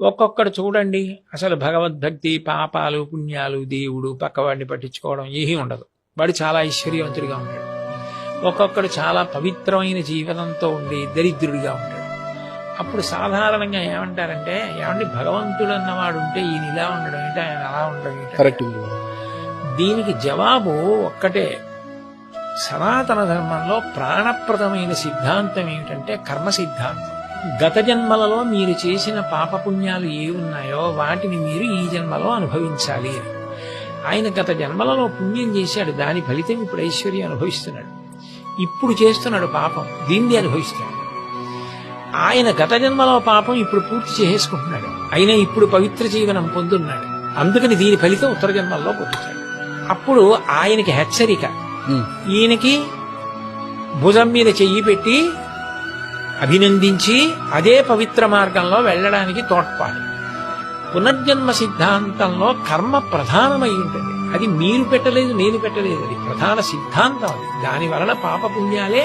ఒక్కొక్కడు చూడండి అసలు భగవద్భక్తి, పాపాలు, పుణ్యాలు, దేవుడు, పక్కవాడిని పట్టించుకోవడం ఏమీ ఉండదు. వాడు చాలా ఐశ్వర్యవంతుడిగా ఉంటాడు. ఒక్కొక్కడు చాలా పవిత్రమైన జీవనంతో ఉండి దరిద్రుడిగా ఉంటాడు. అప్పుడు సాధారణంగా ఏమంటారంటే, ఏమండి భగవంతుడు అన్నవాడు ఉంటే ఈయన ఇలా ఉండడం ఏంటి, ఆయన అలా ఉండడం ఏంటి? దీనికి జవాబు ఒక్కటే. సనాతన ధర్మంలో ప్రాణప్రదమైన సిద్ధాంతం ఏమిటంటే కర్మ సిద్ధాంతం. గత జన్మలలో మీరు చేసిన పాపపుణ్యాలు ఏ ఉన్నాయో వాటిని మీరు ఈ జన్మలో అనుభవించాలి అని. ఆయన గత జన్మలలో పుణ్యం చేశాడు, దాని ఫలితం ఇప్పుడు ఐశ్వర్యం అనుభవిస్తున్నాడు. ఇప్పుడు చేస్తున్నాడు పాపం, దీన్ని అనుభవిస్తున్నాడు. ఆయన గత జన్మలో పాపం ఇప్పుడు పూర్తి చేసేసుకుంటున్నాడు, అయినా ఇప్పుడు పవిత్ర జీవనం పొందున్నాడు. అందుకని దీని ఫలితం ఉత్తర జన్మల్లో పొందుతాడు. అప్పుడు ఆయనకి హెచ్చరిక, ఈయనకి భుజం మీద చెయ్యి పెట్టి అభినందించి అదే పవిత్ర మార్గంలో వెళ్ళడానికి తోడ్పాటు. పునర్జన్మ సిద్ధాంతంలో కర్మ ప్రధానమై ఉంటుంది. అది మీరు పెట్టలేదు, నేను పెట్టలేదు, అది ప్రధాన సిద్ధాంతం. అది దాని వలన పాపపుణ్యాలే